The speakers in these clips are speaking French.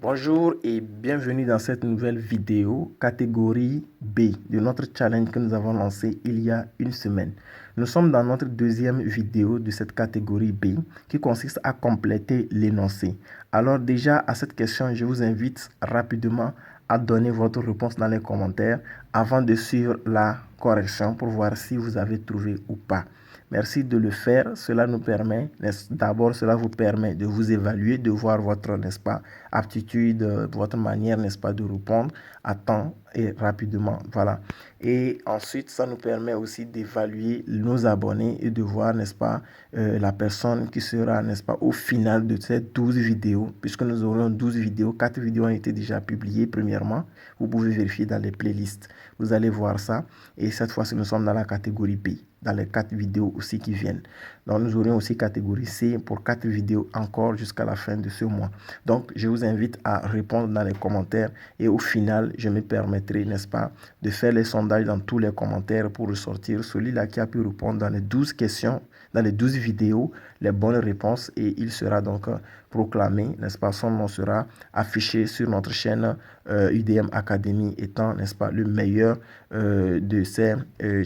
Bonjour et bienvenue dans cette nouvelle vidéo catégorie B de notre challenge que nous avons lancé il y a une semaine. Nous sommes dans notre deuxième vidéo de cette catégorie B qui consiste à compléter l'énoncé. Alors déjà à cette question, je vous invite rapidement à donner votre réponse dans les commentaires avant de suivre la correction pour voir si vous avez trouvé ou pas. Merci de le faire. Cela nous permet, d'abord, cela vous permet de vous évaluer, de voir votre, n'est-ce pas, aptitude, votre manière, n'est-ce pas, de répondre à temps et rapidement. Voilà. Et ensuite, ça nous permet aussi d'évaluer nos abonnés et de voir, n'est-ce pas, la personne qui sera, n'est-ce pas, au final de ces 12 vidéos, puisque nous aurons 12 vidéos, 4 vidéos ont été déjà publiées premièrement. Vous pouvez vérifier dans les playlists. Vous allez voir ça. Et cette fois-ci, nous sommes dans la catégorie B, dans les 4 vidéos aussi qui viennent. Donc, nous aurons aussi catégorie C pour 4 vidéos encore jusqu'à la fin de ce mois. Donc, je vous invite à répondre dans les commentaires et au final, je me permettrai, n'est-ce pas, de faire les sondages dans tous les commentaires pour ressortir celui-là qui a pu répondre dans les 12 questions, dans les 12 vidéos, les bonnes réponses et il sera donc proclamé, n'est-ce pas, son nom sera affiché sur notre chaîne UDM Academy étant, n'est-ce pas, le meilleur de ces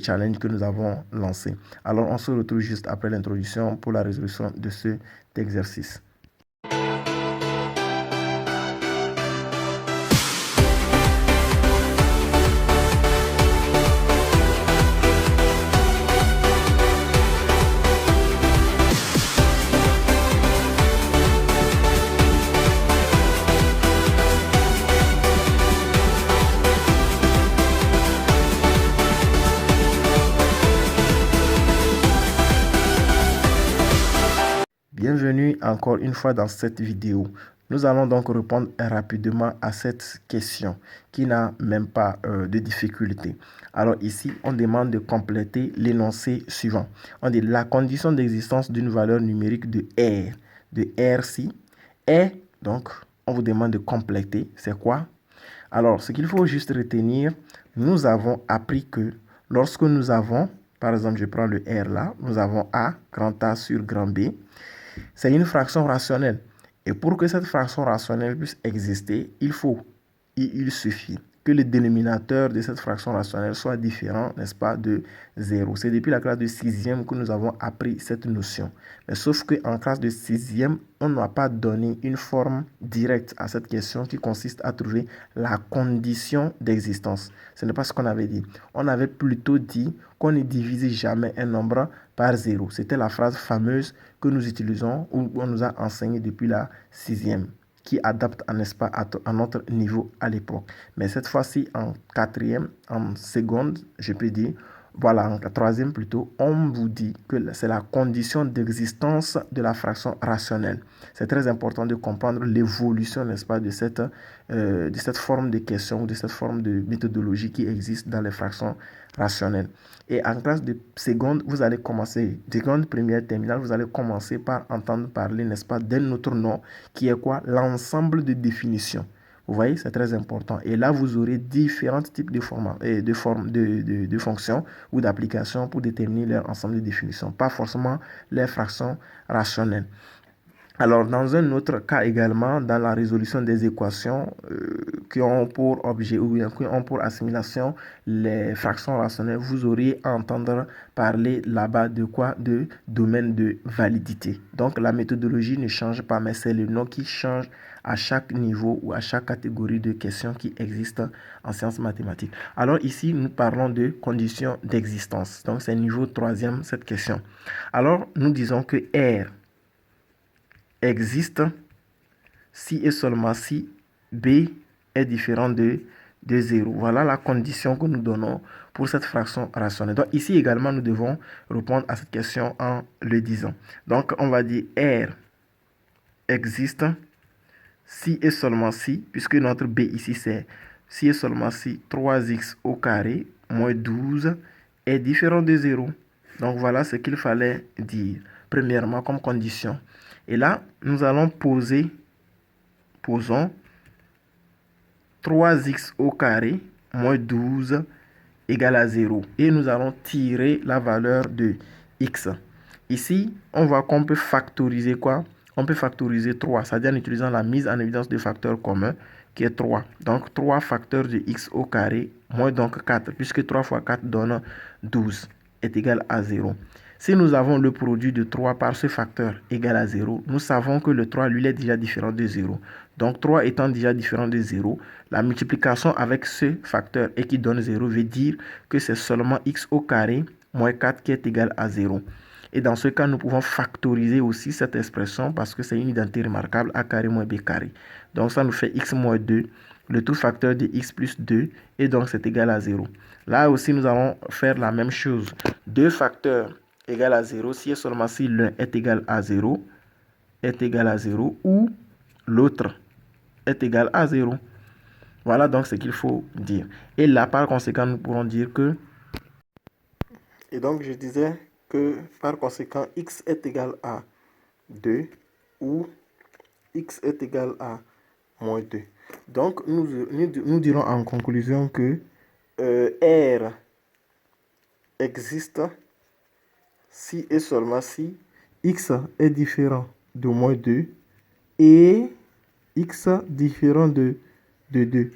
challenges que nous avons lancés. Alors, on se retrouve juste après l'introduction pour la résolution de cet exercice. Bienvenue encore une fois dans cette vidéo. Nous allons donc répondre rapidement à cette question qui n'a même pas de difficulté. Alors ici, on demande de compléter l'énoncé suivant. On dit la condition d'existence d'une valeur numérique de R est, donc on vous demande de compléter. C'est quoi? Alors, ce qu'il faut juste retenir, nous avons appris que lorsque nous avons, par exemple, je prends le R là, nous avons A, grand A sur grand B. C'est une fraction rationnelle. Et pour que cette fraction rationnelle puisse exister, il suffit que le dénominateur de cette fraction rationnelle soit différent, n'est-ce pas, de 0. C'est depuis la classe de 6e que nous avons appris cette notion. Mais sauf qu'en classe de 6e, on n'a pas donné une forme directe à cette question qui consiste à trouver la condition d'existence. Ce n'est pas ce qu'on avait dit. On avait plutôt dit qu'on ne divise jamais un nombre par 0. C'était la phrase fameuse que nous utilisons ou on nous a enseigné depuis la 6e, qui adapte, n'est-ce pas, à notre niveau à l'époque. Mais cette fois-ci, en 4e, en seconde, je peux dire, voilà, en 3e plutôt, on vous dit que c'est la condition d'existence de la fraction rationnelle. C'est très important de comprendre l'évolution, n'est-ce pas, de cette forme de question ou de cette forme de méthodologie qui existe dans les fractions rationnelles. Et en classe de seconde, vous allez commencer, seconde, première, terminale, vous allez commencer par entendre parler, n'est-ce pas, d'un autre nom qui est quoi? L'ensemble de définitions. Vous voyez, c'est très important. Et là, vous aurez différents types de fonctions ou d'applications pour déterminer leur ensemble de définitions. Pas forcément les fractions rationnelles. Alors, dans un autre cas également, dans la résolution des équations qui ont pour objet ou bien qui ont pour assimilation les fractions rationnelles, vous auriez à entendre parler là-bas de quoi? De domaine de validité. Donc, la méthodologie ne change pas, mais c'est le nom qui change à chaque niveau ou à chaque catégorie de questions qui existent en sciences mathématiques. Alors ici, nous parlons de conditions d'existence. Donc, c'est niveau 3e, cette question. Alors, nous disons que R existe si et seulement si B est différent de 0. Voilà la condition que nous donnons pour cette fraction rationnelle. Donc ici également, nous devons répondre à cette question en le disant. Donc on va dire R existe si et seulement si, puisque notre B ici c'est si et seulement si 3x au carré moins 12 est différent de 0. Donc voilà ce qu'il fallait dire premièrement comme condition. Et là, nous allons posons 3x au carré moins 12 égale à 0. Et nous allons tirer la valeur de x. Ici, on voit qu'on peut factoriser quoi? on peut factoriser 3, c'est-à-dire en utilisant la mise en évidence de facteurs communs qui est 3. Donc 3 facteurs de x au carré moins donc 4, puisque 3 fois 4 donne 12, est égal à 0. Si nous avons le produit de 3 par ce facteur égal à 0, nous savons que le 3, lui, est déjà différent de 0. Donc 3 étant déjà différent de 0, la multiplication avec ce facteur et qui donne 0 veut dire que c'est seulement x au carré moins 4 qui est égal à 0. Et dans ce cas, nous pouvons factoriser aussi cette expression parce que c'est une identité remarquable, a carré moins b carré. Donc ça nous fait x moins 2, le tout facteur de x plus 2, et donc c'est égal à 0. Là aussi, nous allons faire la même chose. Deux facteurs égal à 0, si et seulement si l'un est égal à 0, ou l'autre est égal à 0. Voilà donc ce qu'il faut dire. Et là, par conséquent, nous pourrons dire que... Et donc, je disais que, par conséquent, x est égal à 2 ou x est égal à moins 2. Donc, nous dirons en conclusion que R existe si et seulement si x est différent de moins 2 et x différent de 2.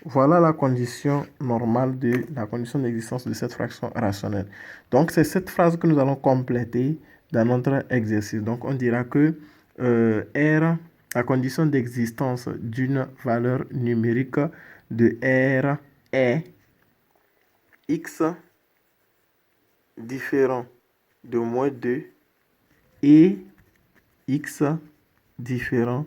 Voilà la condition normale de la condition d'existence de cette fraction rationnelle. Donc, c'est cette phrase que nous allons compléter dans notre exercice. Donc, on dira que R, la condition d'existence d'une valeur numérique de R est x différent de moins 2 et x différent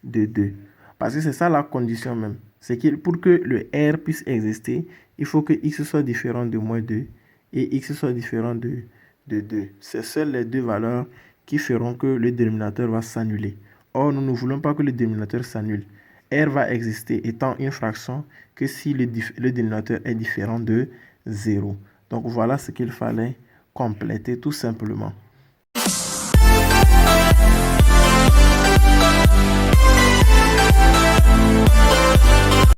de 2. Parce que c'est ça la condition même. C'est que pour que le R puisse exister, il faut que x soit différent de moins 2 et x soit différent de 2. C'est seules les deux valeurs qui feront que le dénominateur va s'annuler. Or, nous ne voulons pas que le dénominateur s'annule. R va exister étant une fraction que si le dénominateur est différent de 0. Donc voilà ce qu'il fallait compléter tout simplement.